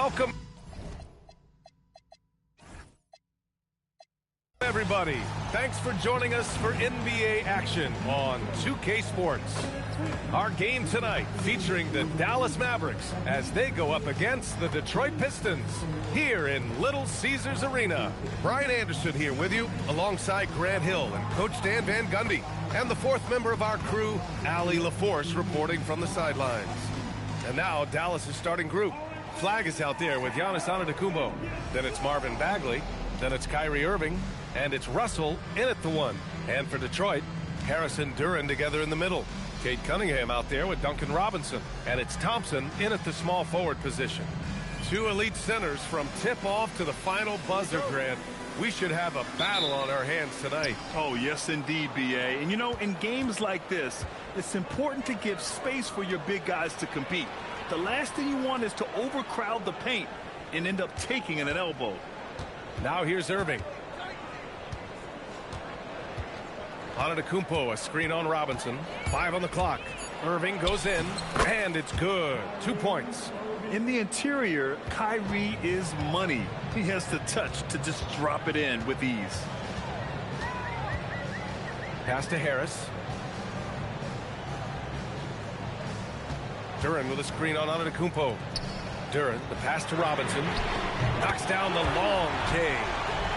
Welcome, everybody. Thanks for joining us for NBA action on 2K Sports. Our game tonight featuring the Dallas Mavericks as they go up against the Detroit Pistons here in Little Caesars Arena. Brian Anderson here with you alongside Grant Hill and Coach Dan Van Gundy and the fourth member of our crew, Allie LaForce, reporting from the sidelines. And now Dallas' starting group. Flag is out there with Giannis Antetokounmpo. Then it's Marvin Bagley. Then it's Kyrie Irving. And it's Russell in at the one. And for Detroit, Harris and Duren together in the middle. Cade Cunningham out there with Duncan Robinson. And it's Thompson in at the small forward position. Two elite centers from tip-off to the final buzzer, Grant. We should have a battle on our hands tonight. Oh, yes, indeed, B.A. And, you know, in games like this, it's important to give space for your big guys to compete. The last thing you want is to overcrowd the paint and end up taking an elbow. Now here's Irving. Antetokounmpo, a screen on Robinson. 5 on the clock. Irving goes in, and it's good. 2 points. In the interior, Kyrie is money. He has the touch to just drop it in with ease. Pass to Harris. Duren with a screen on Antetokounmpo. Duren, the pass to Robinson. Knocks down the long K.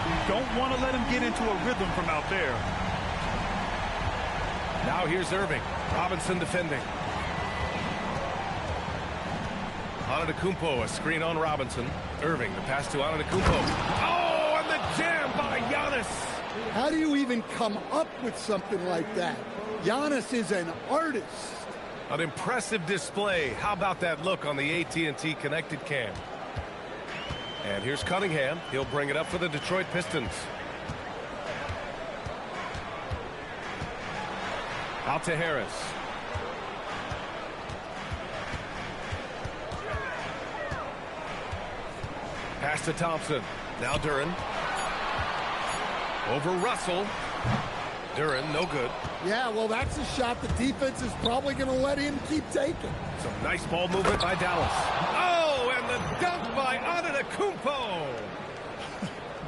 You don't want to let him get into a rhythm from out there. Now here's Irving. Robinson defending. Antetokounmpo, a screen on Robinson. Irving, the pass to Antetokounmpo. Oh, and the jam by Giannis. How do you even come up with something like that? Giannis is an artist. An impressive display. How about that look on the AT&T connected cam? And here's Cunningham. He'll bring it up for the Detroit Pistons. Out to Harris. Pass to Thompson. Now Duren. Over Russell. Duren, no good. Yeah, well, that's a shot the defense is probably going to let him keep taking. Some nice ball movement by Dallas. Oh, and the dunk by Antetokounmpo.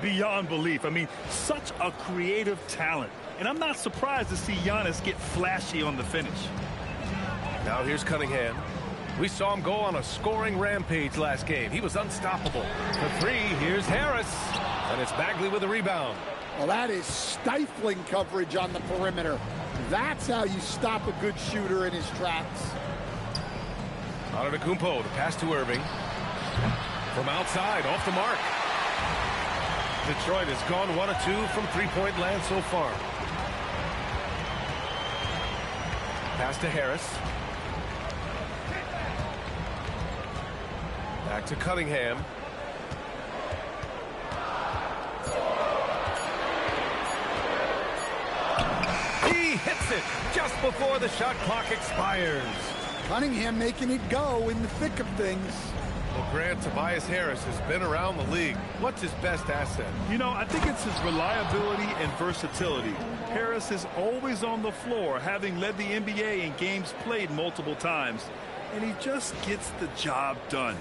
Beyond belief. I mean, such a creative talent. And I'm not surprised to see Giannis get flashy on the finish. Now here's Cunningham. We saw him go on a scoring rampage last game. He was unstoppable. For three, here's Harris. And it's Bagley with a rebound. Well, that is stifling coverage on the perimeter. That's how you stop a good shooter in his tracks. Antetokounmpo, the pass to Irving. From outside, off the mark. Detroit has gone 1 of 2 from three-point land so far. Pass to Harris. Back to Cunningham. He hits it just before the shot clock expires. Cunningham making it go in the thick of things. Well, Grant, Tobias Harris has been around the league. What's his best asset? You know, I think it's his reliability and versatility. Harris is always on the floor, having led the NBA in games played multiple times. And he just gets the job done.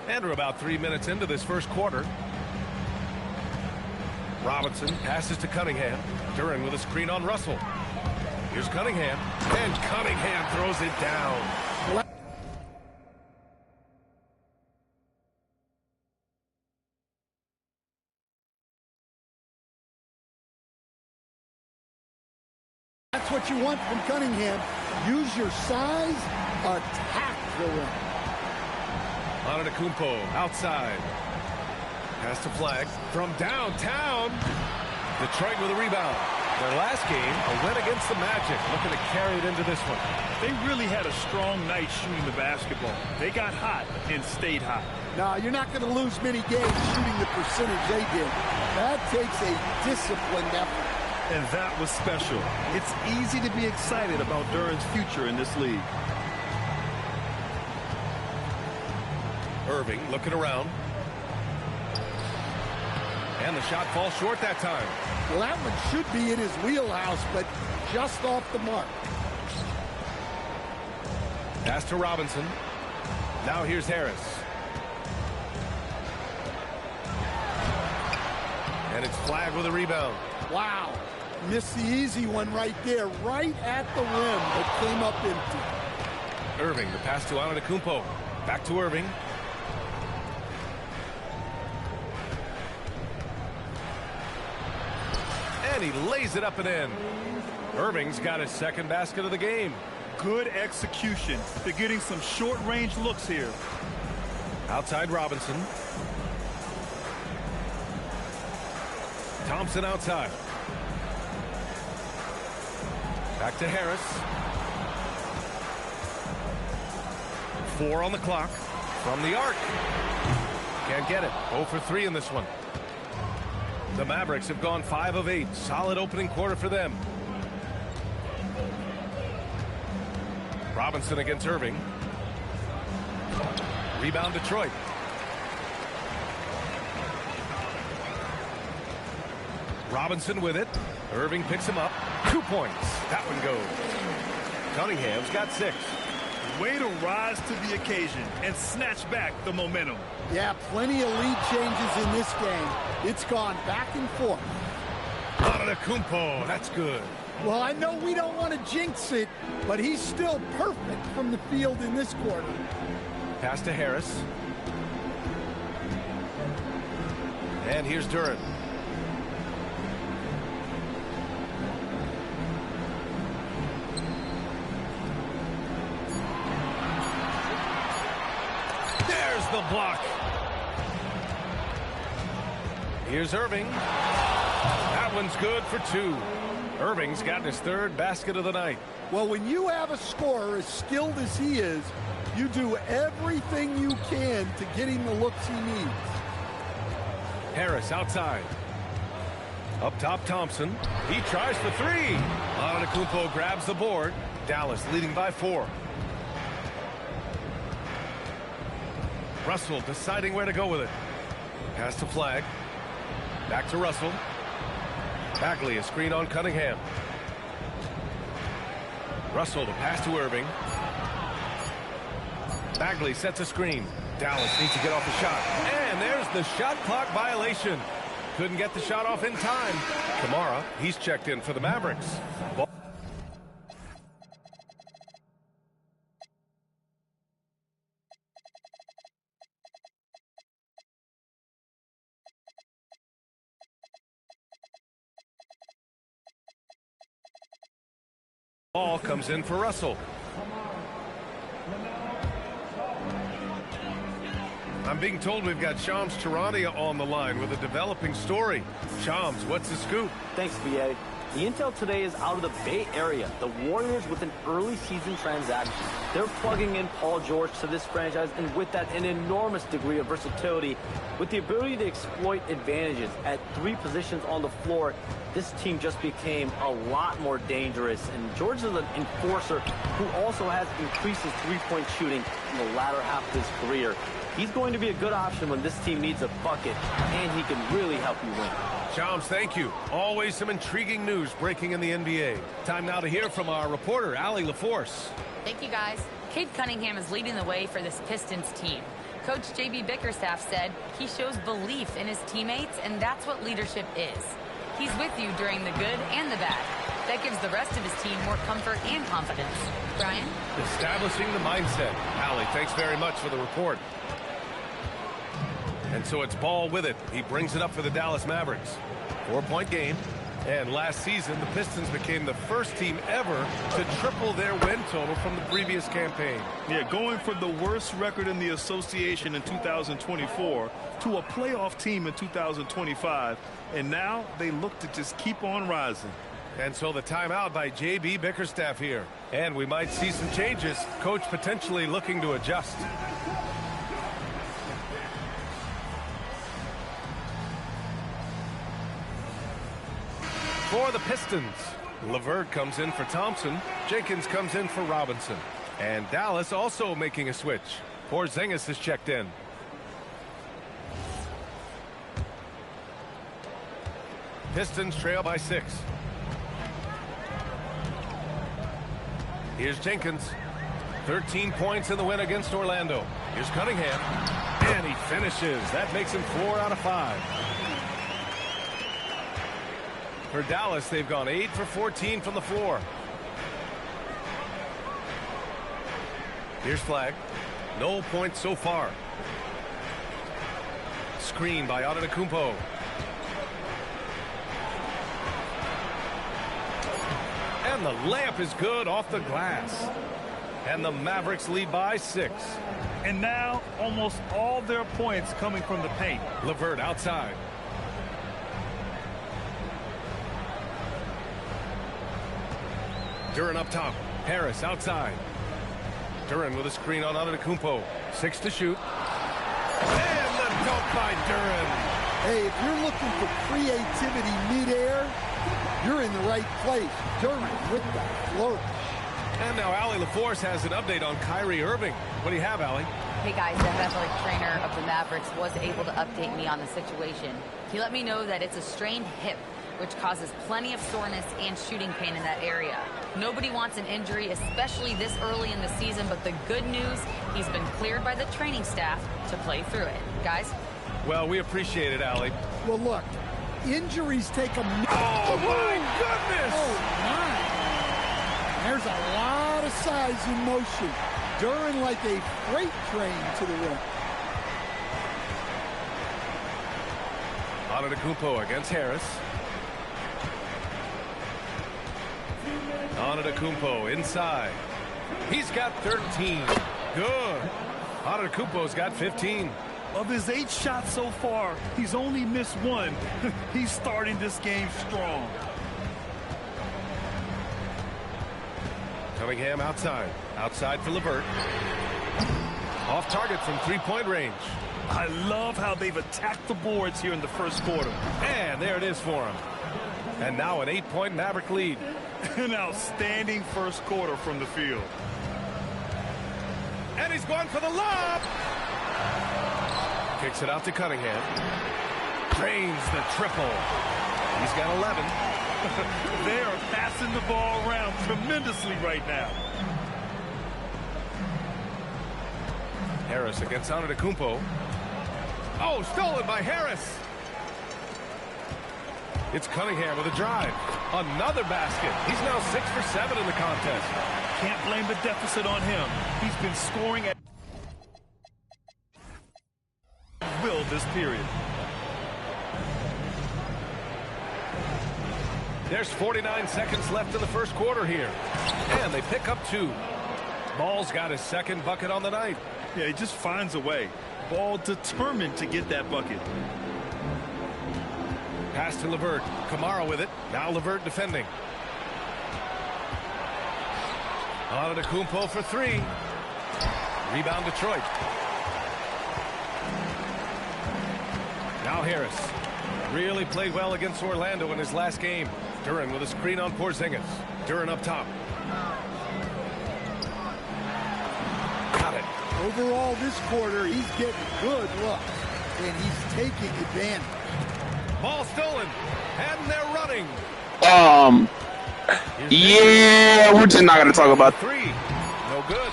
And we're about 3 minutes into this first quarter. Robinson passes to Cunningham. Duren with a screen on Russell. Here's Cunningham. And Cunningham throws it down. That's what you want from Cunningham. Use your size, attack the rim. Antetokounmpo outside. Pass to Flag from downtown. Detroit with a rebound. Their last game, a win against the Magic, looking to carry it into this one. They really had a strong night shooting the basketball. They got hot and stayed hot. No, you're not going to lose many games shooting the percentage they did. That takes a disciplined effort. And that was special. It's easy to be excited about Duren's future in this league. Irving looking around. And the shot falls short that time. Well, that one should be in his wheelhouse, but just off the mark. Pass to Robinson. Now here's Harris. And it's Flagg with a rebound. Wow. Missed the easy one right there, right at the rim, but came up empty. Irving, the pass to Antetokounmpo. Back to Irving. And he lays it up and in. Irving's got his second basket of the game. Good execution. They're getting some short-range looks here. Outside Robinson. Thompson outside. Back to Harris. 4 on the clock. From the arc. Can't get it. 0 for 3 in this one. The Mavericks have gone 5 of 8. Solid opening quarter for them. Robinson against Irving. Rebound Detroit. Robinson with it. Irving picks him up. 2 points. That one goes. Cunningham's got 6. Way to rise to the occasion and snatch back the momentum. Yeah, plenty of lead changes in this game. It's gone back and forth. Antetokounmpo, that's good. Well, I know we don't want to jinx it, but he's still perfect from the field in this quarter. Pass to Harris. And here's Duren. There's the block. Here's Irving. That one's good for 2. Irving's gotten his 3rd basket of the night. Well, when you have a scorer as skilled as he is, you do everything you can to get him the looks he needs. Harris outside. Up top, Thompson. He tries for 3. Antetokounmpo grabs the board. Dallas leading by 4. Russell deciding where to go with it. Pass to Flagg. Back to Russell. Bagley, a screen on Cunningham. Russell, the pass to Irving. Bagley sets a screen. Dallas needs to get off the shot. And there's the shot clock violation. Couldn't get the shot off in time. Kamara, he's checked in for the Mavericks. Ball comes in for Russell. I'm being told we've got Shams Charania on the line with a developing story. Shams, what's the scoop? Thanks, BA. The intel today is out of the Bay Area. The Warriors with an early season transaction. They're plugging in Paul George to this franchise, and with that, an enormous degree of versatility. With the ability to exploit advantages at 3 positions on the floor, this team just became a lot more dangerous. And George is an enforcer who also has increased his three-point shooting in the latter half of his career. He's going to be a good option when this team needs a bucket, and he can really help you win. Shams, thank you. Always some intriguing news breaking in the NBA. Time now to hear from our reporter, Allie LaForce. Thank you, guys. Cade Cunningham is leading the way for this Pistons team. Coach J.B. Bickerstaff said he shows belief in his teammates, and that's what leadership is. He's with you during the good and the bad. That gives the rest of his team more comfort and confidence. Brian? Establishing the mindset. Allie, thanks very much for the report. And so it's Ball with it. He brings it up for the Dallas Mavericks. 4-point game. And last season, the Pistons became the first team ever to triple their win total from the previous campaign. Yeah, going from the worst record in the association in 2024 to a playoff team in 2025. And now they look to just keep on rising. And so the timeout by J.B. Bickerstaff here. And we might see some changes. Coach potentially looking to adjust. For the Pistons, LeVert comes in for Thompson. Jenkins comes in for Robinson. And Dallas also making a switch. Porzingis is checked in. Pistons trail by 6. Here's Jenkins. 13 points in the win against Orlando. Here's Cunningham. And he finishes. That makes him 4 out of 5. For Dallas, they've gone 8 for 14 from the floor. Here's flag. No points so far. Screen by Antetokounmpo. And the layup is good off the glass. And the Mavericks lead by 6. And now almost all their points coming from the paint. LeVert outside. Duren up top. Harris outside. Duren with a screen on Antetokounmpo. 6 to shoot. And the dunk by Duren. Hey, if you're looking for creativity midair, you're in the right place. Duren with that flourish. And now Allie LaForce has an update on Kyrie Irving. What do you have, Allie? Hey guys, the athletic trainer of the Mavericks was able to update me on the situation. He let me know that it's a strained hip, which causes plenty of soreness and shooting pain in that area. Nobody wants an injury, especially this early in the season, but the good news, he's been cleared by the training staff to play through it. Guys? Well, we appreciate it, Allie. Well, look, injuries take a... Oh, my goodness! Oh, my. There's a lot of size in motion. Duren like a freight train to the rim. Antetokounmpo against Harris. Antetokounmpo inside. He's got 13. Good. Antetokounmpo's got 15. Of his 8 shots so far, he's only missed 1. He's starting this game strong. Cunningham outside. Outside for LeVert. Off target from three-point range. I love how they've attacked the boards here in the first quarter. And there it is for him. And now an 8-point Maverick lead. An outstanding first quarter from the field. And he's going for the lob. Kicks it out to Cunningham. Drains the triple. He's got 11. They are passing the ball around tremendously right now. Harris against Antetokounmpo. Oh, stolen by Harris. It's Cunningham with a drive. Another basket. He's now 6 for 7 in the contest. Can't blame the deficit on him. He's been scoring at will this period. There's 49 seconds left in the first quarter here. And they pick up 2. Ball's got his second bucket on the night. Yeah, he just finds a way. Ball determined to get that bucket. Pass to LeVert. Kamara with it. Now LeVert defending. Antetokounmpo for 3. Rebound Detroit. Now Harris. Really played well against Orlando in his last game. Duren with a screen on Porzingis. Duren up top. Got it. Overall, this quarter, he's getting good looks, and he's taking advantage. Ball stolen, and they're running. Yeah, we're just not going to talk about 3. No good.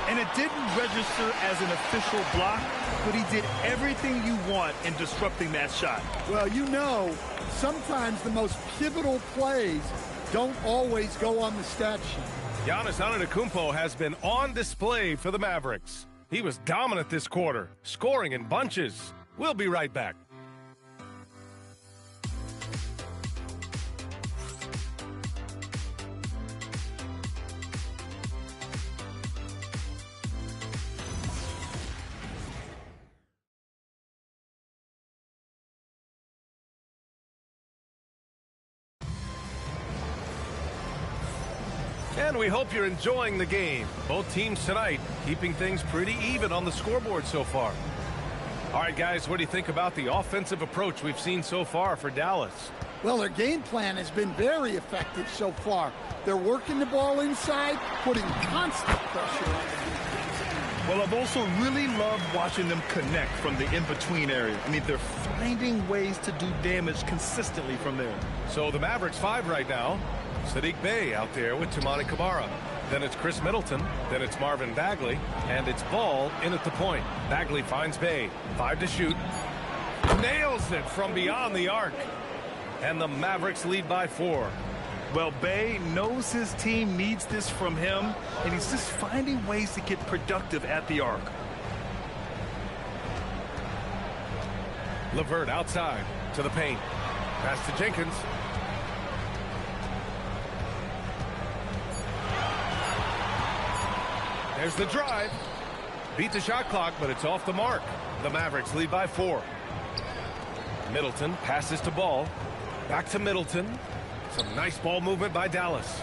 And it didn't register as an official block, but he did everything you want in disrupting that shot. Well, you know, sometimes the most pivotal plays don't always go on the stat sheet. Giannis Antetokounmpo has been on display for the Mavericks. He was dominant this quarter, scoring in bunches. We'll be right back. And we hope you're enjoying the game. Both teams tonight keeping things pretty even on the scoreboard so far. All right, guys, what do you think about the offensive approach we've seen so far for Dallas? Well, their game plan has been very effective so far. They're working the ball inside, putting constant pressure on them. Well, I've also really loved watching them connect from the in-between area. I mean, they're finding ways to do damage consistently from there. So the Mavericks 5 right now. Sadiq Bey out there with Toumani Camara. Then it's Chris Middleton. Then it's Marvin Bagley. And it's Ball in at the point. Bagley finds Bey. 5 to shoot. Nails it from beyond the arc. And the Mavericks lead by 4. Well, Bay knows his team needs this from him, and he's just finding ways to get productive at the arc. LeVert outside to the paint. Pass to Jenkins. There's the drive. Beat the shot clock, but it's off the mark. The Mavericks lead by 4. Middleton passes to Ball. Back to Middleton. Some nice ball movement by Dallas.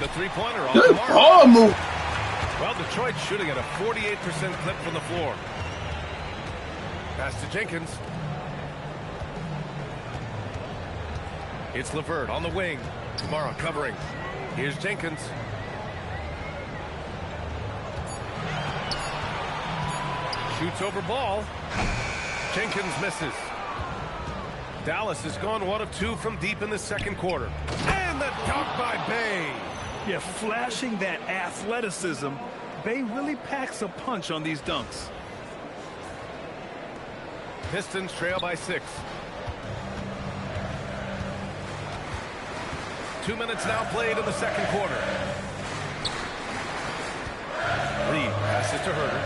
The three-pointer off the mark. Ball move. Well, Detroit shooting at a 48% clip from the floor. Pass to Jenkins. It's LeVert on the wing. Kamara covering. Here's Jenkins. Shoots over Ball. Jenkins misses. Dallas has gone 1 of 2 from deep in the second quarter. And the dunk by Bay. Yeah, flashing that athleticism. Bay really packs a punch on these dunks. Pistons trail by 6. 2 minutes now played in the second quarter. Reed passes to Herter.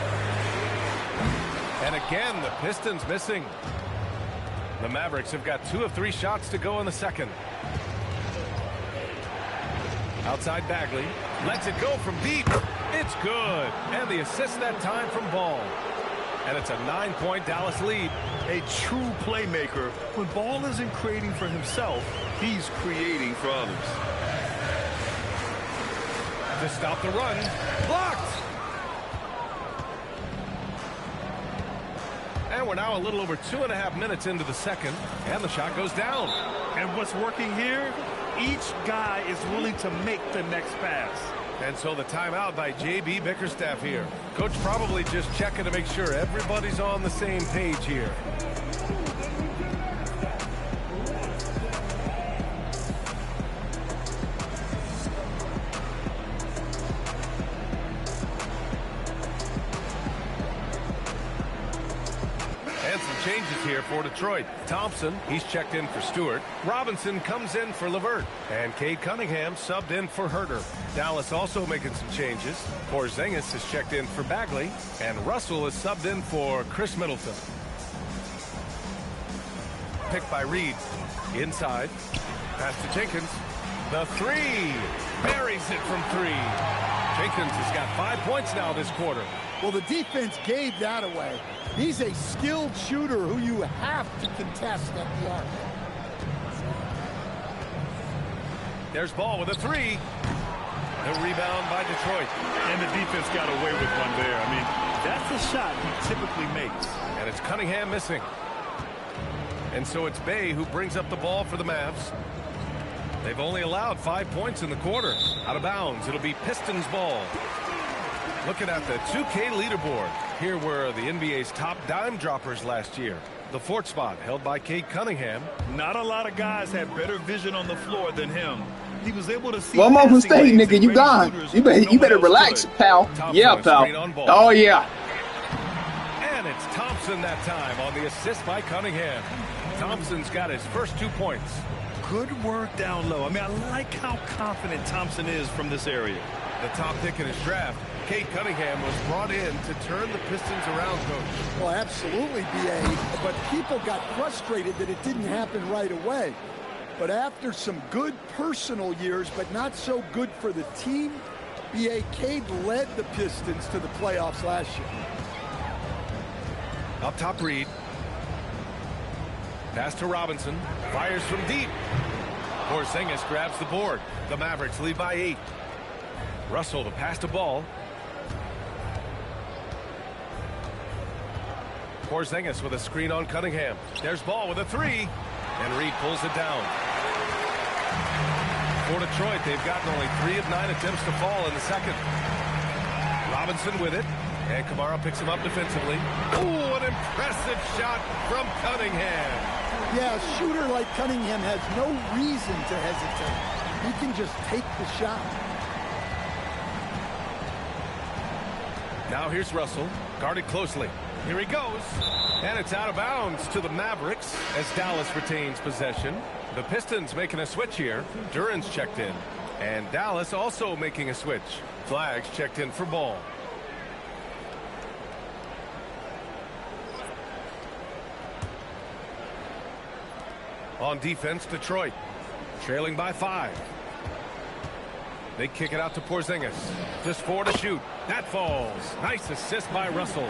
And again, the Pistons missing. The Mavericks have got 2 of 3 shots to go in the second. Outside Bagley. Lets it go from deep. It's good. And the assist that time from Ball. And it's a 9-point Dallas lead. A true playmaker. When Ball isn't creating for himself, he's creating for others. To stop the run. Blocked. And we're now a little over 2.5 minutes into the second. And the shot goes down. And what's working here? Each guy is willing to make the next pass. And so the timeout by J.B. Bickerstaff here. Coach probably just checking to make sure everybody's on the same page here. And some changes here for Detroit. Thompson, he's checked in for Stewart. Robinson comes in for LeVert. And Cade Cunningham subbed in for Herter. Dallas also making some changes. Porzingis is checked in for Bagley. And Russell is subbed in for Chris Middleton. Picked by Reed. Inside. Pass to Jenkins. The three. Buries it from 3. Jenkins has got 5 points now this quarter. Well, the defense gave that away. He's a skilled shooter who you have to contest at the arc. There's Ball with a 3. The rebound by Detroit. And the defense got away with one there. I mean, that's a shot he typically makes. And it's Cunningham missing. And so it's Bay who brings up the ball for the Mavs. They've only allowed 5 points in the quarter. Out of bounds. It'll be Pistons ball. Looking at the 2K leaderboard. Here were the NBA's top dime droppers last year. The 4th spot held by Cade Cunningham. Not a lot of guys had better vision on the floor than him. He was able to see. One more mistake, nigga, you gone. You better relax, pal. Thompson Yeah, pal. Oh, yeah. And it's Thompson that time on the assist by Cunningham. Thompson's got his first 2 points. Good work down low. I mean, I like how confident Thompson is from this area. The top pick in his draft, Cade Cunningham, was brought in to turn the Pistons around, Coach. Well, absolutely, B.A. But people got frustrated that it didn't happen right away. But after some good personal years, but not so good for the team, B.A. Cade led the Pistons to the playoffs last year. Up top, Reed. Pass to Robinson. Fires from deep. Porzingis grabs the board. The Mavericks lead by 8. Russell to pass to Ball. Porzingis with a screen on Cunningham. There's Ball with a 3. And Reed pulls it down. For Detroit, they've gotten only 3 of 9 attempts to fall in the second. Robinson with it. And Kamara picks him up defensively. Oh, an impressive shot from Cunningham. Yeah, a shooter like Cunningham has no reason to hesitate. He can just take the shot. Now here's Russell, guarded closely. Here he goes. And it's out of bounds to the Mavericks as Dallas retains possession. The Pistons making a switch here. Duran's checked in. And Dallas also making a switch. Flags checked in for ball. On defense, Detroit. Trailing by 5. They kick it out to Porzingis. Just 4 to shoot. That falls. Nice assist by Russell.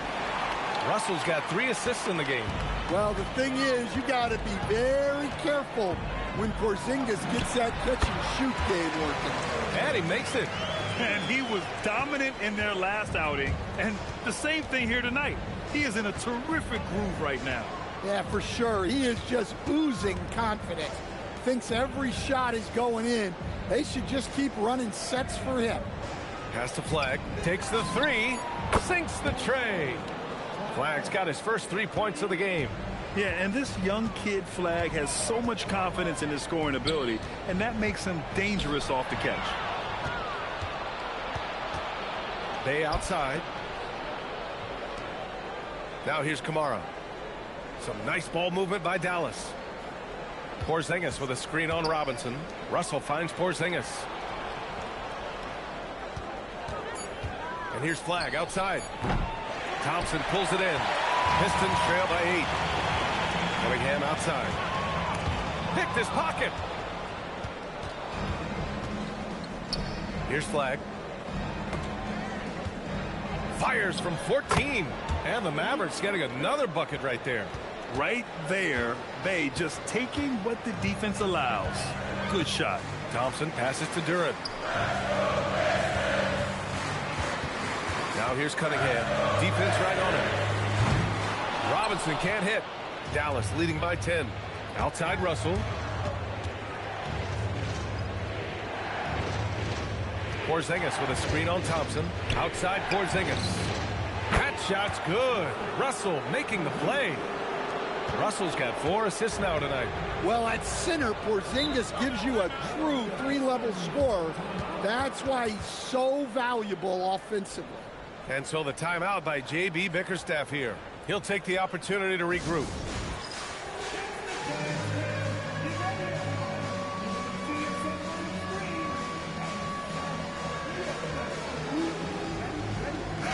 Russell's got 3 assists in the game. Well, the thing is, you got to be very careful when Porzingis gets that catch-and-shoot game working. And he makes it. And he was dominant in their last outing. And the same thing here tonight. He is in a terrific groove right now. Yeah, for sure. He is just oozing confidence. Thinks every shot is going in. They should just keep running sets for him. Pass to Flag. Takes the 3. Sinks the tray. Flag's got his first 3 points of the game. Yeah, and this young kid, Flag, has so much confidence in his scoring ability, and that makes him dangerous off the catch. Bay outside. Now here's Kamara. Some nice ball movement by Dallas. Porzingis with a screen on Robinson. Russell finds Porzingis. And here's Flag outside. Thompson pulls it in. Pistons trail by 8. Cunningham outside. Picked his pocket. Here's Flag. Fires from 14. And the Mavericks getting another bucket right there. Right there, Bay just taking what the defense allows. Good shot. Thompson passes to Duran. Now here's Cunningham. Defense right on him. Robinson can't hit. Dallas leading by 10. Outside Russell. Porzingis with a screen on Thompson. Outside Porzingis. That shot's good. Russell making the play. Russell's got 4 assists now tonight. Well, at center, Porzingis gives you a true 3-level scorer. That's why he's so valuable offensively. And so the timeout by J.B. Bickerstaff here. He'll take the opportunity to regroup.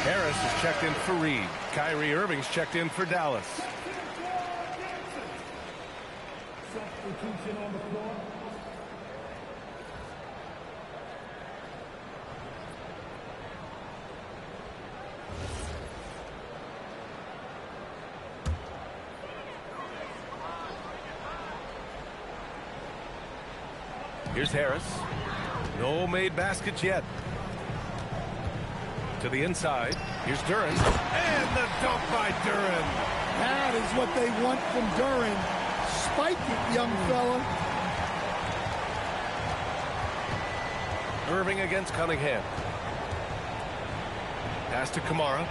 Harris is checked in for Reed. Kyrie Irving's checked in for Dallas. Substitution on the floor. Here's Harris. No made baskets yet. To the inside. Here's Duran. And the dunk by Duran. That is what they want from Duran. Spike it, young fella. Irving against Cunningham. Pass to Kamara.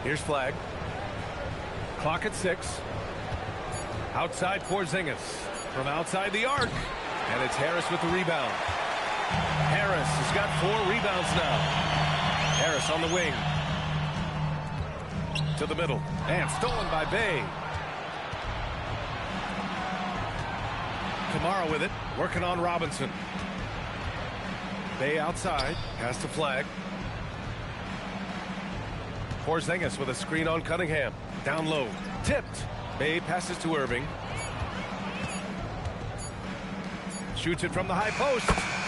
Here's Flag. Clock at 6. Outside Porzingis. From outside the arc. And it's Harris with the rebound. Harris has got 4 rebounds now. Harris on the wing. To the middle. And stolen by Bay. Kamara with it. Working on Robinson. Bay outside. Pass to Flag. Porzingis with a screen on Cunningham. Down low. Tipped. Bay passes to Irving. Shoots it from the high post.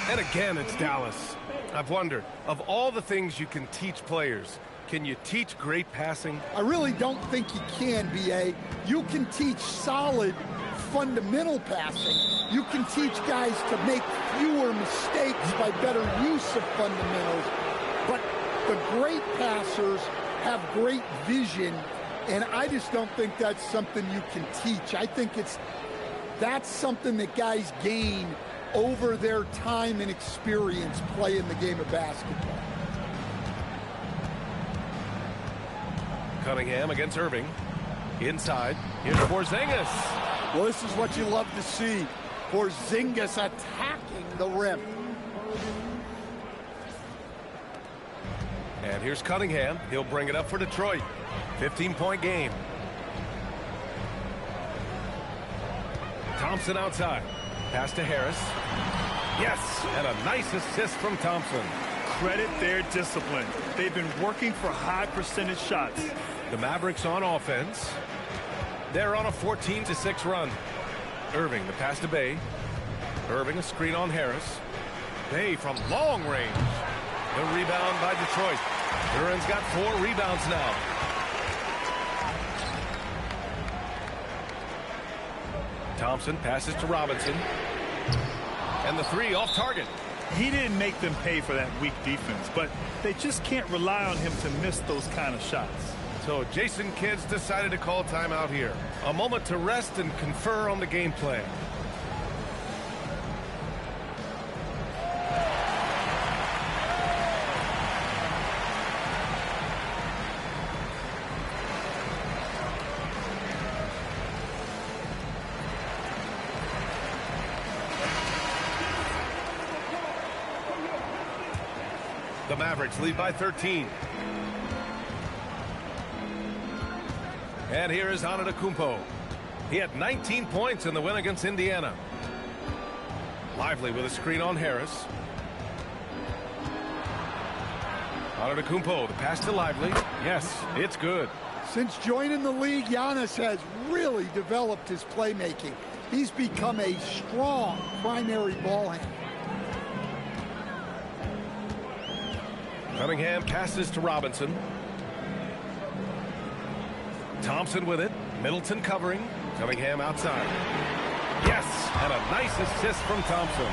And again, it's Dallas. I've wondered, of all the things you can teach players, can you teach great passing? I really don't think you can, B.A. You can teach solid, fundamental passing. You can teach guys to make fewer mistakes by better use of fundamentals. But the great passers have great vision, and I just don't think that's something you can teach. I think that's something that guys gain over their time and experience playing the game of basketball. Cunningham against Irving. Inside. Here's Porzingis. Well, this is what you love to see. Porzingis attacking the rim. And here's Cunningham. He'll bring it up for Detroit. 15-point game. Thompson outside. Pass to Harris. Yes, and a nice assist from Thompson. Credit their discipline. They've been working for high percentage shots. The Mavericks on offense. They're on a 14-6 run. Irving, the pass to Bay. Irving, a screen on Harris. Bay from long range. The rebound by Detroit. Duran's got 4 rebounds now. Thompson passes to Robinson. And the 3 off target. He didn't make them pay for that weak defense, but they just can't rely on him to miss those kind of shots. So Jason Kidd's decided to call timeout here. A moment to rest and confer on the game plan. The Mavericks lead by 13. And here is Antetokounmpo. He had 19 points in the win against Indiana. Lively with a screen on Harris. Antetokounmpo, the pass to Lively. Yes, it's good. Since joining the league, Giannis has really developed his playmaking. He's become a strong primary ball handler. Cunningham passes to Robinson. Thompson with it. Middleton covering. Cunningham outside. Yes, and a nice assist from Thompson.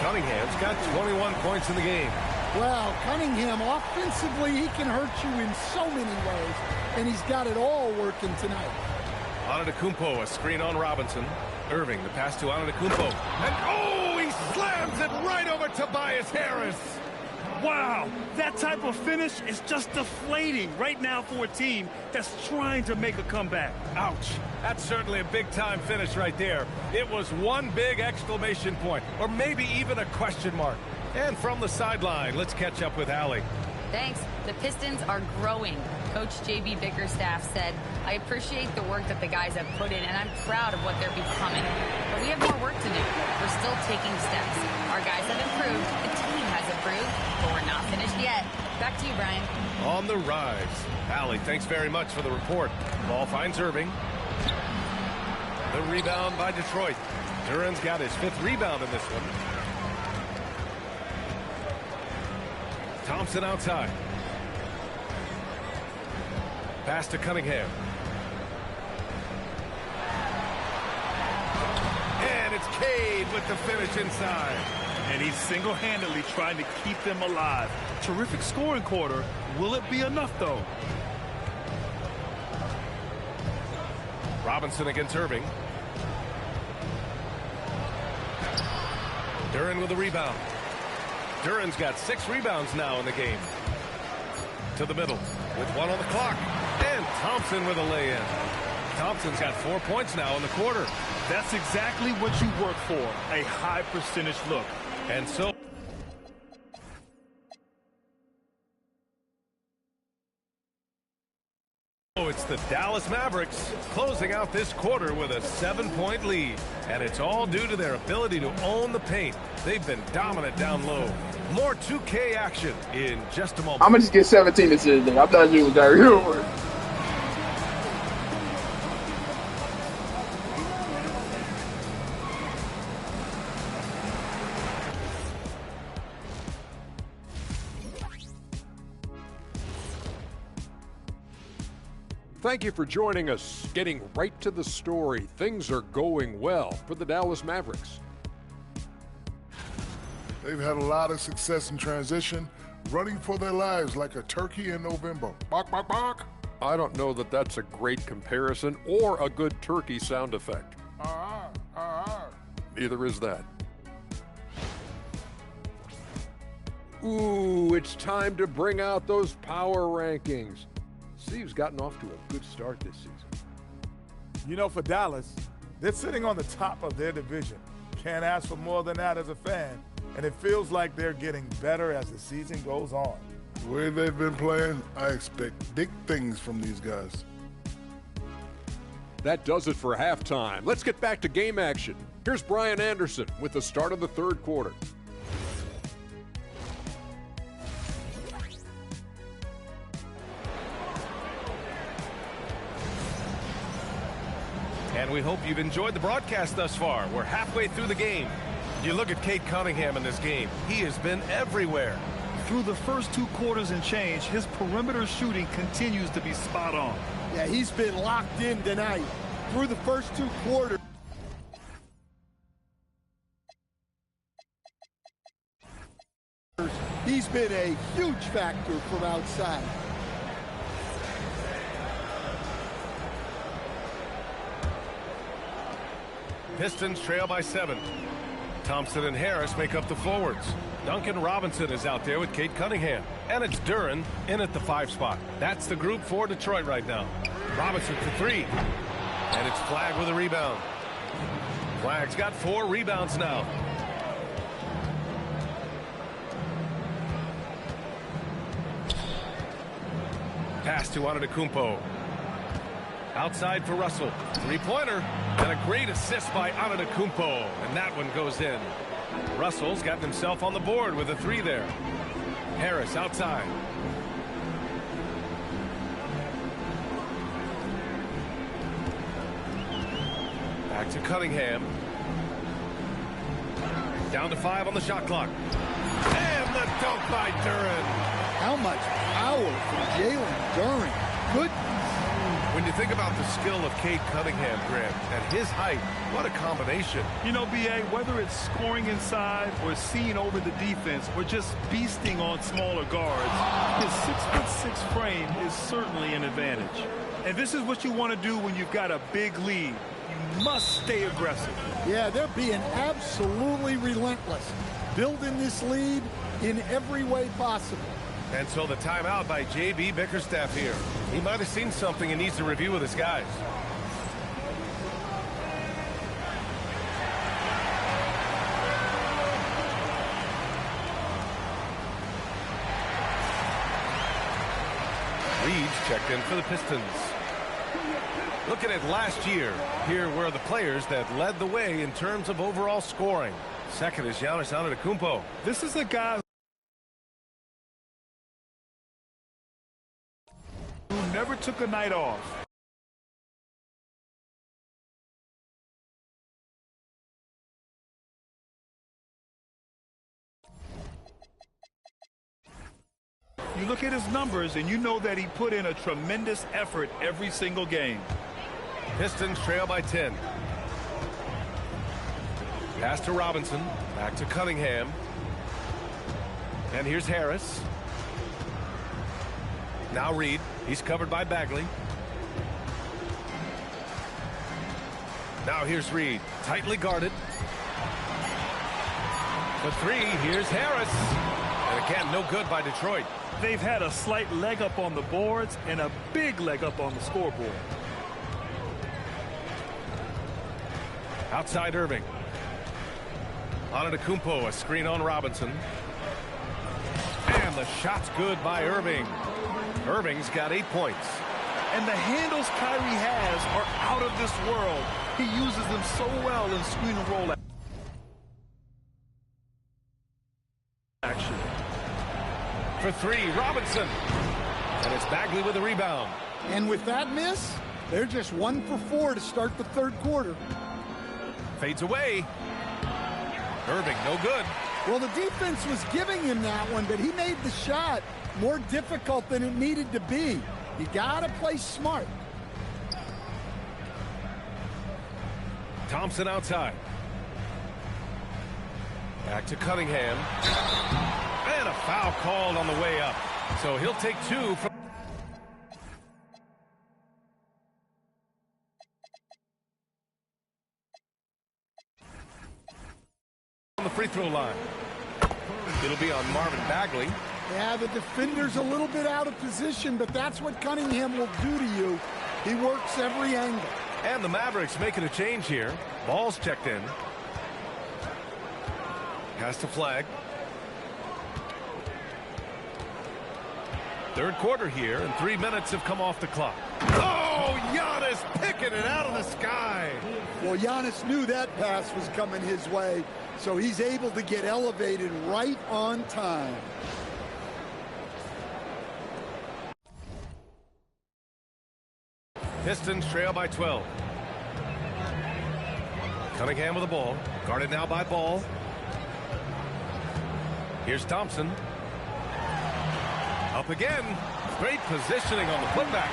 Cunningham's got 21 points in the game. Wow, Cunningham, offensively, he can hurt you in so many ways, and he's got it all working tonight. Antetokounmpo, a screen on Robinson. Irving, the pass to Antetokounmpo. And oh, he slams it right over Tobias Harris. Wow, that type of finish is just deflating right now for a team that's trying to make a comeback. Ouch. That's certainly a big-time finish right there. It was one big exclamation point, or maybe even a question mark. And from the sideline, let's catch up with Allie. Thanks. The Pistons are growing. Coach J.B. Bickerstaff said, I appreciate the work that the guys have put in, and I'm proud of what they're becoming. But we have more work to do. We're still taking steps. Our guys have improved. The team has improved. But we're not finished yet. Back to you, Brian. On the rise. Allie, thanks very much for the report. Ball finds Irving. The rebound by Detroit. Duran's got his 5th rebound in this one. Thompson outside. Pass to Cunningham. And it's Cade with the finish inside. And he's single-handedly trying to keep them alive. Terrific scoring quarter. Will it be enough, though? Robinson against Irving. Duran with the rebound. Duran's got 6 rebounds now in the game. To the middle with 1 on the clock. And Thompson with a lay-in. Thompson's got 4 points now in the quarter. That's exactly what you work for, a high percentage look. And so it's the Dallas Mavericks closing out this quarter with a 7-point lead. And it's all due to their ability to own the paint. They've been dominant down low. More 2K action in just a moment. I'm going to just get 17 assists. I thought you was Gary Hoover. Thank you for joining us. Getting right to the story, things are going well for the Dallas Mavericks. They've had a lot of success in transition, running for their lives like a turkey in November. Bark, bark, bark. I don't know that that's a great comparison or a good turkey sound effect. Neither is that. Ooh, it's time to bring out those power rankings. Steve's gotten off to a good start this season. You know, for Dallas, they're sitting on the top of their division. Can't ask for more than that as a fan, and it feels like they're getting better as the season goes on. The way they've been playing, I expect big things from these guys. That does it for halftime. Let's get back to game action. Here's Brian Anderson with the start of the third quarter. And we hope you've enjoyed the broadcast thus far. We're halfway through the game. You look at Cade Cunningham in this game. He has been everywhere. Through the first 2 quarters and change, his perimeter shooting continues to be spot on. Yeah, he's been locked in tonight. Through the first 2 quarters. He's been a huge factor from outside. Pistons trail by 7. Thompson and Harris make up the forwards. Duncan Robinson is out there with Cade Cunningham. And it's Duren in at the 5 spot. That's the group for Detroit right now. Robinson for 3. And it's Flagg with a rebound. Flagg's got 4 rebounds now. Pass to Antetokounmpo. Outside for Russell. 3-pointer. And a great assist by Antetokounmpo. And that one goes in. Russell's gotten himself on the board with a 3 there. Harris outside. Back to Cunningham. Down to 5 on the shot clock. And the dunk by Duren. How much power from Jalen Duren. Good. When you think about the skill of Cade Cunningham, Grant, at his height, what a combination. You know, B.A., whether it's scoring inside or seeing over the defense or just beasting on smaller guards, his 6'6" frame is certainly an advantage. And this is what you want to do when you've got a big lead. You must stay aggressive. Yeah, they're being absolutely relentless, building this lead in every way possible. And so the timeout by J.B. Bickerstaff here. He might have seen something and needs to review with his guys. Reed's checked in for the Pistons. Looking at last year, here were the players that led the way in terms of overall scoring. Second is Giannis Antetokounmpo. This is a guy who never took a night off. You look at his numbers and you know that he put in a tremendous effort every single game. Pistons trail by 10. Pass to Robinson. Back to Cunningham. And here's Harris. Now Reed. He's covered by Bagley. Now here's Reed. Tightly guarded. For 3, here's Harris. And again, no good by Detroit. They've had a slight leg up on the boards and a big leg up on the scoreboard. Outside Irving. Antetokounmpo, a screen on Robinson. And the shot's good by Irving. Irving's got 8 points. And the handles Kyrie has are out of this world. He uses them so well in screen and roll action. For 3, Robinson. And it's Bagley with a rebound. And with that miss, they're just 1 for 4 to start the third quarter. Fades away. Irving, no good. Well, the defense was giving him that one, but he made the shot more difficult than it needed to be. You got to play smart. Thompson outside. Back to Cunningham. And a foul called on the way up. So he'll take 2 from on the free throw line. It'll be on Marvin Bagley. Yeah, the defender's a little bit out of position, but that's what Cunningham will do to you. He works every angle. And the Mavericks making a change here. Ball's checked in. Has to Flagg. Third quarter here, and 3 minutes have come off the clock. Oh, Giannis picking it out of the sky. Well, Giannis knew that pass was coming his way, so he's able to get elevated right on time. Pistons trail by 12. Cunningham with the ball. Guarded now by Ball. Here's Thompson. Up again. Great positioning on the putback.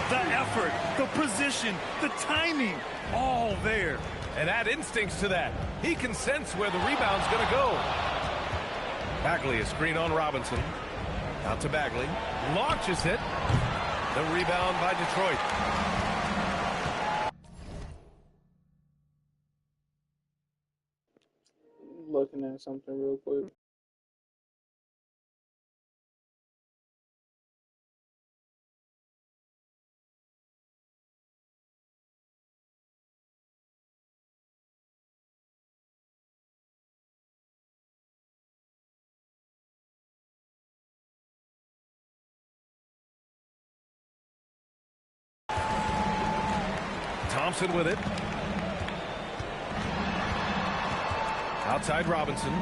The effort, the position, the timing, all there. And add instincts to that. He can sense where the rebound's going to go. Bagley, a screen on Robinson. Out to Bagley. Launches it. The rebound by Detroit. Looking at something real quick. Thompson with it. Outside Robinson.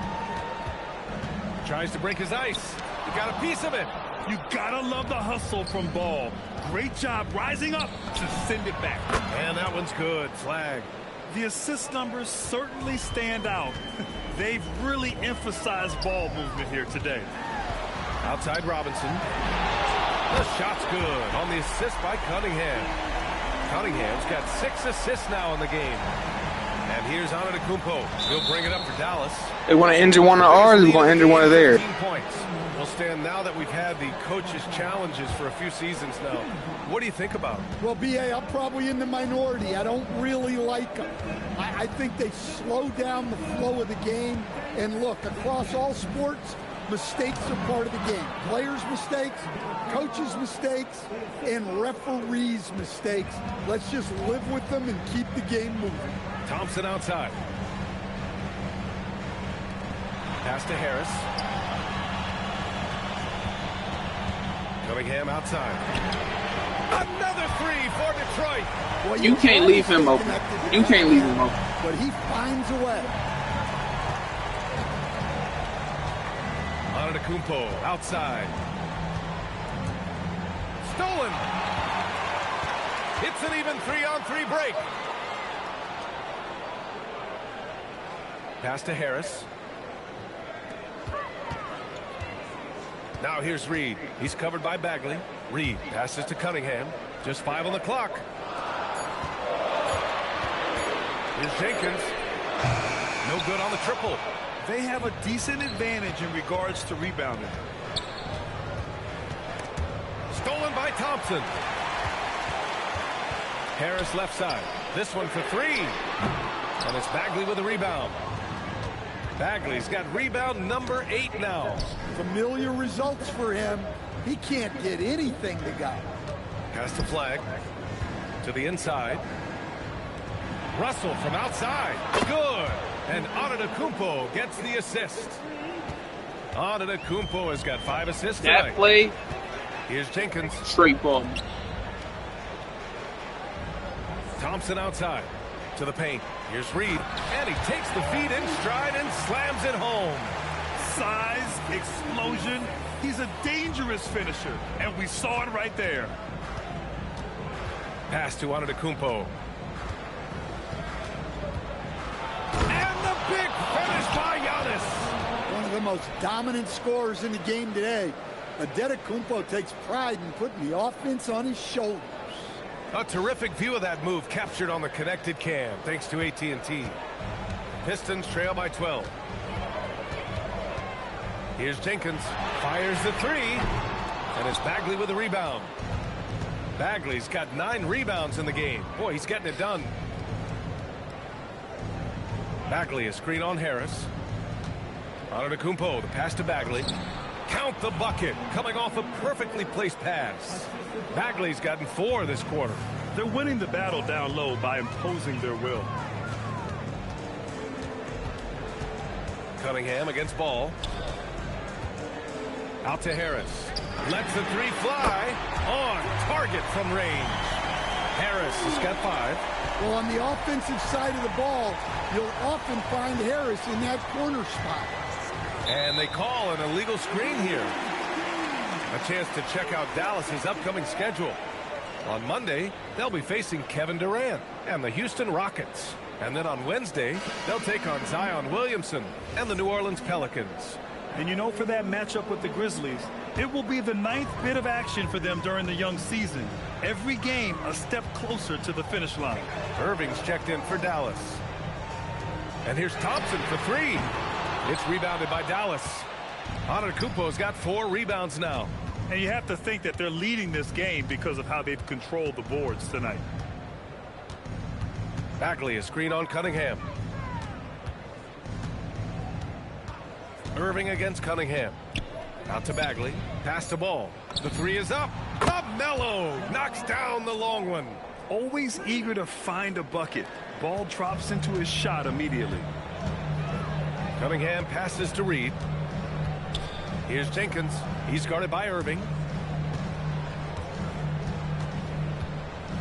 Tries to break his ice. He got a piece of it. You gotta love the hustle from Ball. Great job rising up to send it back. And that one's good. Flag. The assist numbers certainly stand out. They've really emphasized ball movement here today. Outside Robinson. The shot's good on the assist by Cunningham. Cunningham's got 6 assists now in the game. And here's Antetokounmpo. He'll bring it up for Dallas. They want to injure one of ours, we're going to injure one of theirs. 15 points. Well, Stan, now that we've had the coaches' challenges for a few seasons now, what do you think about them? Well, B.A., I'm probably in the minority. I don't really like them. I think they slow down the flow of the game. And look, across all sports, mistakes are part of the game. Players' mistakes, coaches' mistakes, and referees' mistakes. Let's just live with them and keep the game moving. Thompson outside. Pass to Harris. Cunningham outside. Another three for Detroit. Well, You can't leave him open. You can't leave him open. But he finds a way. Antetokounmpo outside. Stolen. It's an even 3-on-3 break. Pass to Harris. Now here's Reed. He's covered by Bagley. Reed passes to Cunningham. Just 5 on the clock. Here's Jenkins. No good on the triple. They have a decent advantage in regards to rebounding. Stolen by Thompson. Harris left side. This one for 3. And it's Bagley with the rebound. Bagley's got rebound number 8 now. Familiar results for him. He can't get anything to go. Pass to Flag. To the inside. Russell from outside. Good. And Antetokounmpo gets the assist. Antetokounmpo has got 5 assists tonight. That play, Here's Jenkins. straight ball. Thompson outside. To the paint. Here's Reed. And he takes the feed in stride and slams it home. Size, explosion. He's a dangerous finisher. And we saw it right there. Pass to Antetokounmpo. And the big finish by Giannis. One of the most dominant scorers in the game today. Antetokounmpo takes pride in putting the offense on his shoulders. A terrific view of that move captured on the connected cam thanks to AT&T. Pistons trail by 12. Here's Jenkins. Fires the 3. And it's Bagley with the rebound. Bagley's got 9 rebounds in the game. Boy, he's getting it done. Bagley, a screen on Harris. Antetokounmpo, the pass to Bagley. Count the bucket, coming off a perfectly placed pass. Bagley's gotten 4 this quarter. They're winning the battle down low by imposing their will. Cunningham against Ball. Out to Harris. Lets the three fly. On target from range. Harris has got 5. Well, on the offensive side of the ball, you'll often find Harris in that corner spot. And they call an illegal screen here. A chance to check out Dallas's upcoming schedule. On Monday, they'll be facing Kevin Durant and the Houston Rockets. And then on Wednesday, they'll take on Zion Williamson and the New Orleans Pelicans. And you know, for that matchup with the Grizzlies, it will be the 9th bit of action for them during the young season. Every game a step closer to the finish line. Irving's checked in for Dallas. And here's Thompson for 3. It's rebounded by Dallas. Antetokounmpo's got 4 rebounds now. And you have to think that they're leading this game because of how they've controlled the boards tonight. Bagley, a screen on Cunningham. Irving against Cunningham. Out to Bagley. Pass the ball. The 3 is up. Mello knocks down the long one. Always eager to find a bucket. Ball drops into his shot immediately. Cunningham passes to Reed. Here's Jenkins. He's guarded by Irving.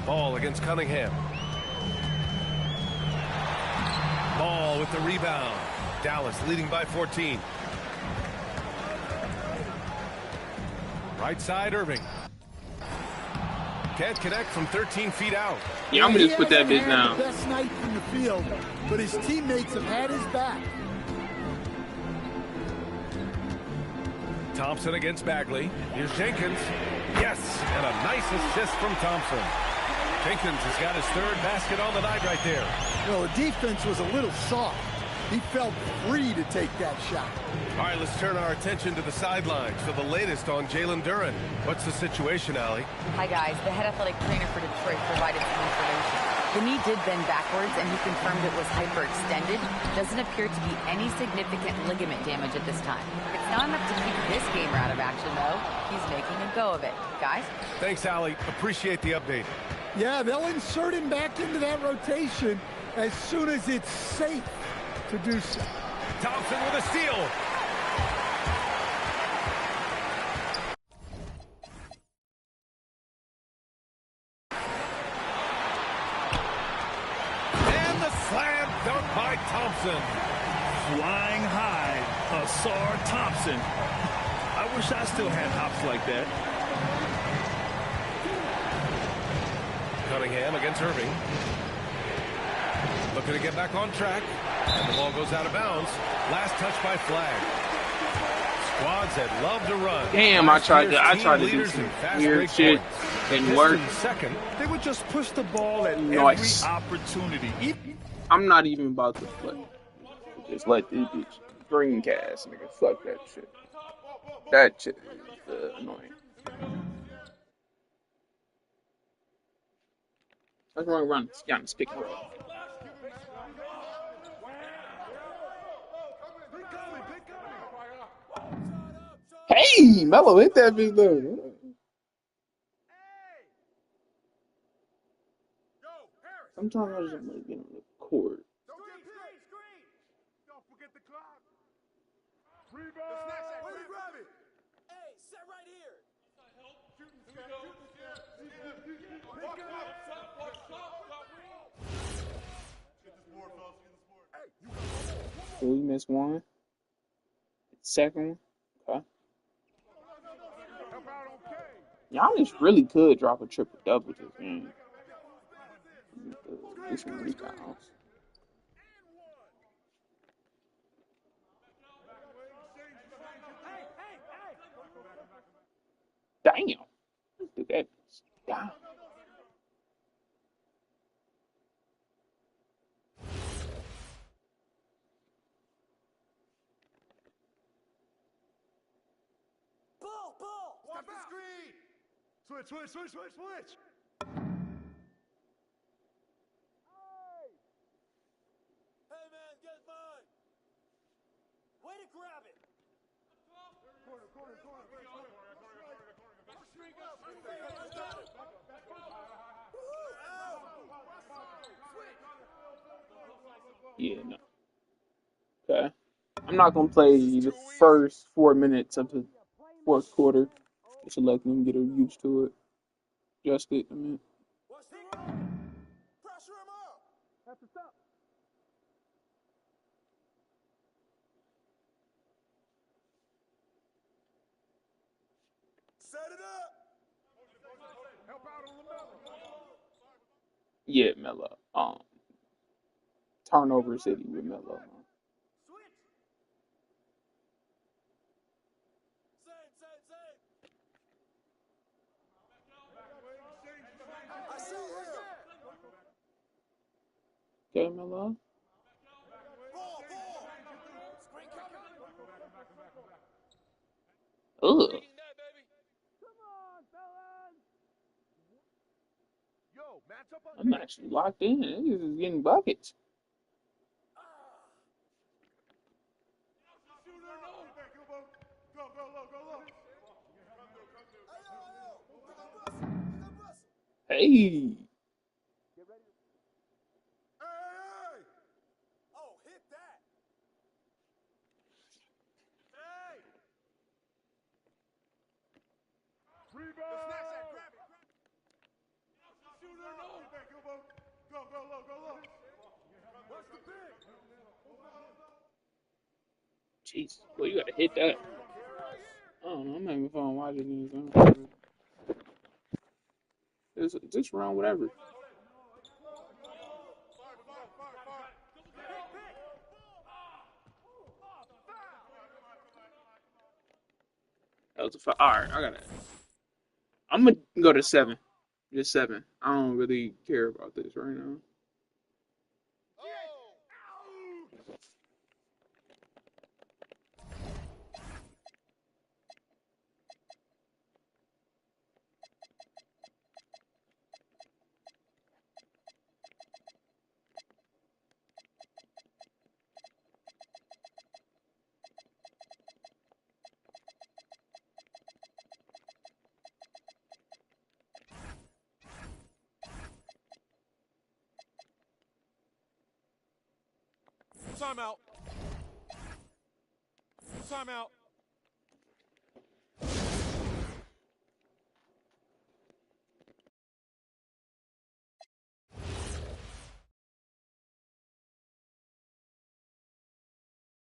Ball against Cunningham. Ball with the rebound. Dallas leading by 14. Right side, Irving. Can't connect from 13 feet out. Yeah, I'm gonna just put that bitch down. He hasn't had the best night from the field, but his teammates have had his back. Thompson against Bagley. Here's Jenkins. Yes, and a nice assist from Thompson. Jenkins has got his 3rd basket on the night right there. Well, the defense was a little soft. He felt free to take that shot. All right, let's turn our attention to the sidelines for the latest on Jalen Duren. What's the situation, Allie? Hi, guys. The head athletic trainer for Detroit provided some information. The knee did bend backwards, and he confirmed it was hyperextended. Doesn't appear to be any significant ligament damage at this time. It's not enough to keep this gamer out of action, though. He's making a go of it. Guys? Thanks, Allie. Appreciate the update. Yeah, they'll insert him back into that rotation as soon as it's safe to do so. Thompson with a steal. And the slam dunk by Thompson. Flying high, Asar Thompson. I wish I still had hops like that. Cunningham against Irving. Looking to get back on track. And the ball goes out of bounds. Last touch by Flag. Squads that love to run. Damn, I tried to do some weird shit. Didn't work. Second. They would just push the ball at Nice. every opportunity. I'm not even about to play. Just let this bitch green cast, nigga. Fuck that shit. That shit is annoying. Let's run. Yeah, pick it up. Hey, Mello hit that bitch though. Sometimes I just want to get on the court. Don't forget the clock. Rebound. Hey, set right here. So we missed one. Second one. Okay. Giannis really could drop a triple-double this game. This one rebounds. Damn. Let's do that. Damn. Ball. Stop the screen. Switch. Hey, man, get mine. Way to grab it. Yeah, no. Okay. I'm not going to play the first 4 minutes of the fourth quarter. Just to let them get used to it. Adjust it, I mean. Pressure him up. That's what's up. Set it up. Help out on LaMelo. Yeah, Melo. Turnover city with Melo. I see him. Okay, Melo. Ball. Ugh. I'm actually locked in. This is getting buckets. Hey. Hey! Oh, hit that! Hey! Rebound! Snatch that, grab it! Shooter, no! Go low! What's the big? Jeez, well, you gotta hit that. I don't know. I'm having fun watching this. Just run whatever. That was a foul. All right, I'm gonna go to 7. Just 7. I don't really care about this right now. Timeout.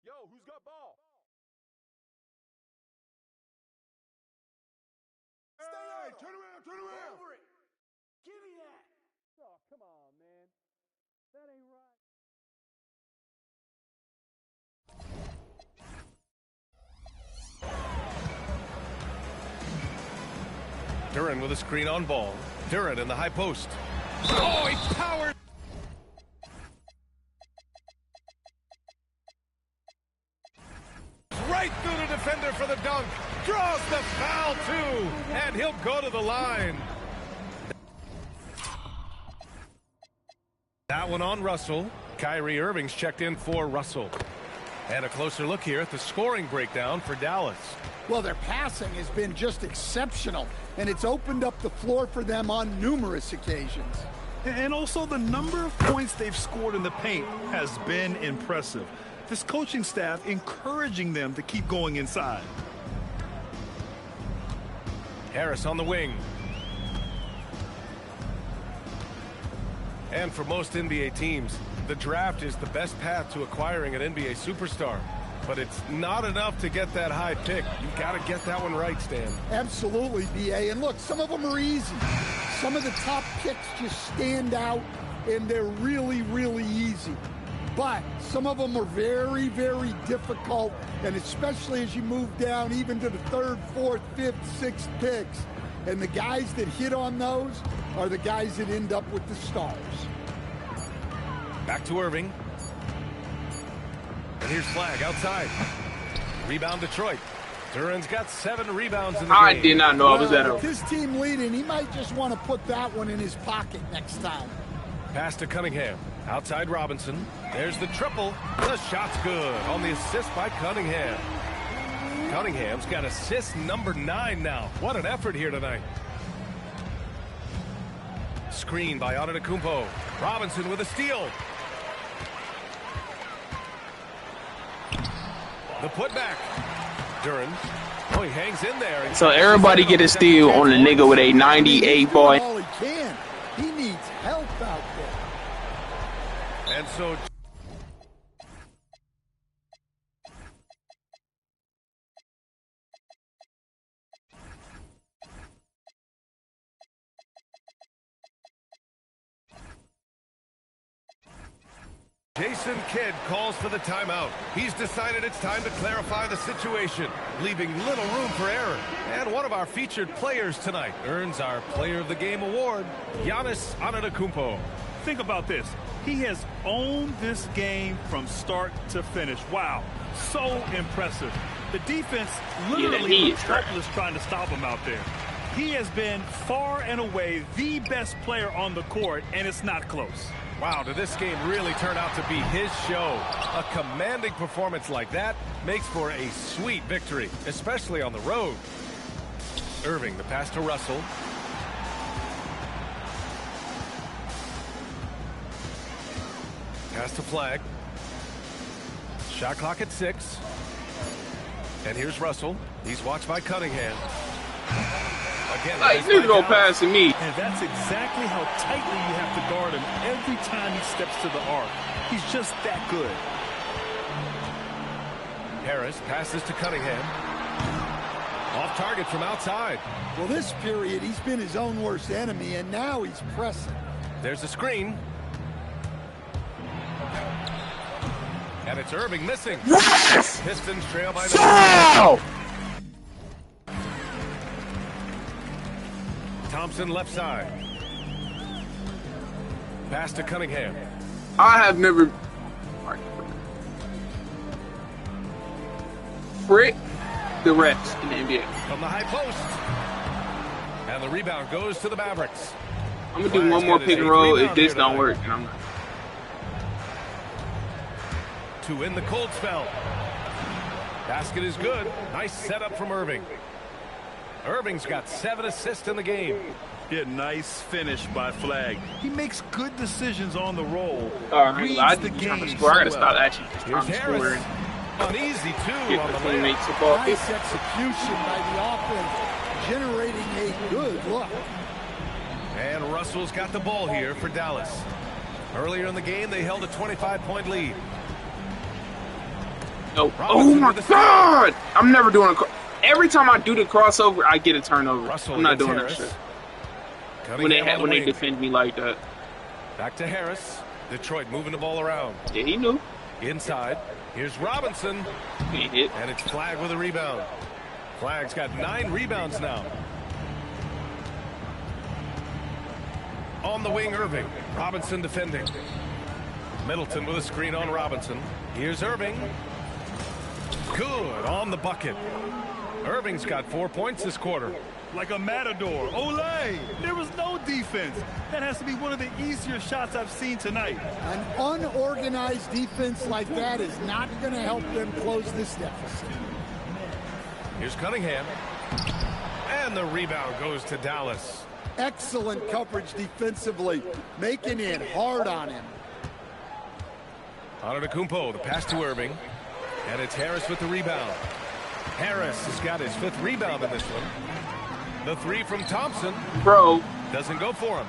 Yo, who's got ball? Hey, turn around. Over it. Give me that. Oh, come on, man. That ain't right. Duran with a screen on ball. Duran in the high post. Oh, he powered. Right through the defender for the dunk. Draws the foul, too. And he'll go to the line. That one on Russell. Kyrie Irving's checked in for Russell. And a closer look here at the scoring breakdown for Dallas. Well, their passing has been just exceptional, and it's opened up the floor for them on numerous occasions. And also the number of points they've scored in the paint has been impressive. This coaching staff encouraging them to keep going inside. Harris on the wing. And for most NBA teams, the draft is the best path to acquiring an NBA superstar. But it's not enough to get that high pick. You've got to get that one right, Stan. Absolutely, B.A. And look, some of them are easy. Some of the top picks just stand out, and they're really, really easy. But some of them are very, very difficult, and especially as you move down even to the 3rd, 4th, 5th, 6th picks. And the guys that hit on those are the guys that end up with the stars. Back to Irving. And here's Flag outside. Rebound Detroit. Duran's got 7 rebounds in the game. I did not know I was at With his team leading, he might just want to put that one in his pocket next time. Pass to Cunningham. Outside Robinson. There's the triple. The shot's good on the assist by Cunningham. Cunningham's got assist number 9 now. What an effort here tonight. Screen by Antetokounmpo. Robinson with a steal. The putback. Duran Oh, he hangs in there. So everybody get a steal on the nigga with a 98 boy. All he can. He needs help out there. And so Jason Kidd calls for the timeout. He's decided it's time to clarify the situation, leaving little room for error. And one of our featured players tonight earns our Player of the Game award, Giannis Antetokounmpo. Think about this. He has owned this game from start to finish. Wow, so impressive. The defense literally was helpless trying to stop him out there. He has been far and away the best player on the court, and it's not close. Wow, did this game really turn out to be his show? A commanding performance like that makes for a sweet victory, especially on the road. Irving, the pass to Russell. Pass to Flag. Shot clock at 6. And here's Russell. He's watched by Cunningham. Again, like, nigga go passing me. And that's exactly how tightly you have to guard him every time he steps to the arc. He's just that good. Harris passes to Cunningham. Off target from outside. Well, this period, he's been his own worst enemy, and now he's pressing. There's a screen. And it's Irving missing. Yes! Pistons trail by So! Thompson left side. Pass to Cunningham. I have never... Frick the refs in the NBA. From the high post. And the rebound goes to the Mavericks. I'm going to do one more pick and roll if this don't work. And I'm not. To win the cold spell. Basket is good. Nice setup from Irving. Irving's got 7 assists in the game. Yeah, nice finish by Flag. He makes good decisions on the roll. I think trying to score. I gotta stop actually trying to score. Uneasy too Get on the teammates layup. the ball. Nice execution by the offense, generating a good look. And Russell's got the ball here for Dallas. Earlier in the game, they held a 25-point lead. Oh, oh my God! I'm never doing a... Every time I do the crossover, I get a turnover. Russell I'm not doing Harris. that shit. When they defend me like that. Back to Harris. Detroit moving the ball around. Yeah, he knew. Inside. Here's Robinson. He hit. And it's Flag with a rebound. Flag's got 9 rebounds now. On the wing, Irving. Robinson defending. Middleton with a screen on Robinson. Here's Irving. Good on the bucket. Irving's got 4 points this quarter. Like a matador. Olay! There was no defense. That has to be one of the easier shots I've seen tonight. An unorganized defense like that is not going to help them close this deficit. Here's Cunningham. And the rebound goes to Dallas. Excellent coverage defensively, making it hard on him. Antetokounmpo, the pass to Irving. And it's Harris with the rebound. Harris has got his 5th rebound in this one. The 3 from Thompson. Bro. Doesn't go for him.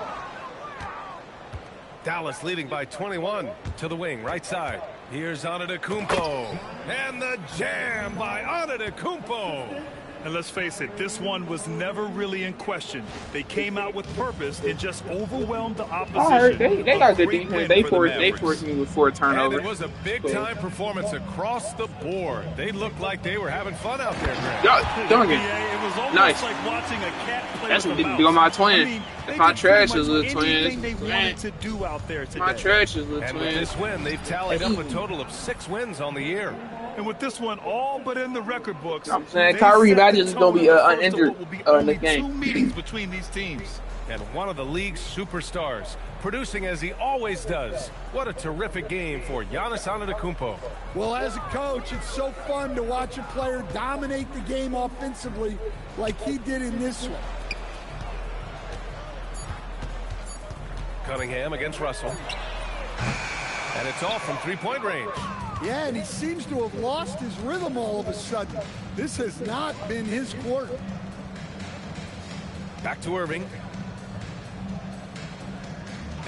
Dallas leading by 21 to the wing, right side. Here's Antetokounmpo. And the jam by Antetokounmpo. And let's face it, this one was never really in question. They came out with purpose and just overwhelmed the opposition. They got good defense. They forced me with 4 turnovers. And it was a big-time performance across the board. They looked like they were having fun out there, Greg. Dunk it. It was almost Nice. like watching a cat play That's with what a mouse. they do on my twin. I mean, If my trash is little anything twins, they wanted to do out there today. my trash is little And with twins. this win, they've tallied up a total of 6 wins on the year. And with this one all but in the record books, I'm saying they Kyrie set Magic the is gonna be tone of the first of uninjured what will be in the only game. 2 meetings between these teams. And one of the league's superstars, producing as he always does. What a terrific game for Giannis Antetokounmpo. Well, as a coach, it's so fun to watch a player dominate the game offensively like he did in this one. Cunningham against Russell. And it's all from 3-point range. Yeah, and he seems to have lost his rhythm all of a sudden. This has not been his quarter. Back to Irving.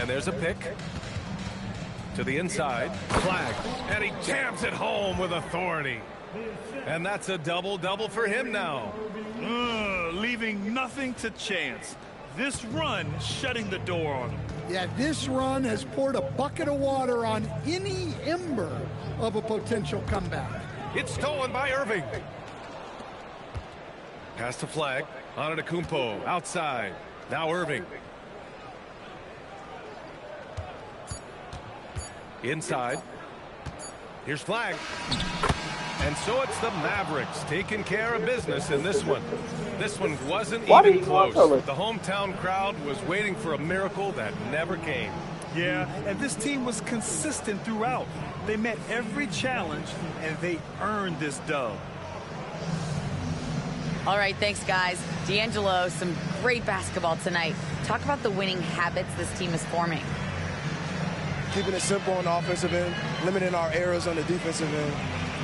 And there's a pick. To the inside. Flag. And he jams it home with authority. And that's a double-double for him now. Leaving nothing to chance. This run shutting the door on him. Yeah, this run has poured a bucket of water on any ember of a potential comeback. It's stolen by Irving. Pass to Flag. Antetokounmpo outside. Now Irving. Inside. Here's Flag. And so it's the Mavericks taking care of business in this one. This one wasn't even close. The hometown crowd was waiting for a miracle that never came. Yeah, and this team was consistent throughout. They met every challenge, and they earned this dub. All right, thanks, guys. D'Angelo, some great basketball tonight. Talk about the winning habits this team is forming. Keeping it simple on the offensive end, limiting our errors on the defensive end.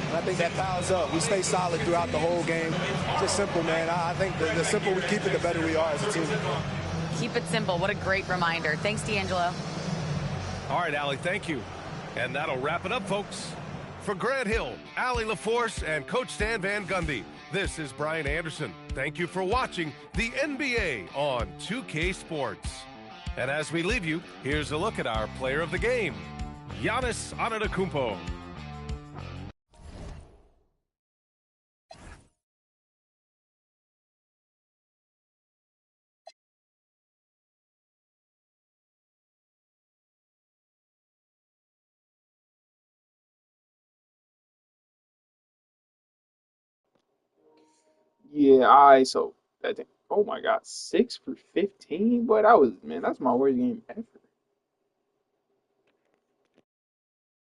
And I think that piles up. We stay solid throughout the whole game. Just simple, man. I think the simpler we keep it, the better we are as a team. Keep it simple. What a great reminder. Thanks, D'Angelo. All right, Allie, thank you. And that'll wrap it up, folks. For Grant Hill, Allie LaForce, and Coach Stan Van Gundy, this is Brian Anderson. Thank you for watching the NBA on 2K Sports. And as we leave you, here's a look at our player of the game, Giannis Antetokounmpo. Yeah, I so that thing. Oh my God, 6 for 15. But that was, man, that's my worst game ever.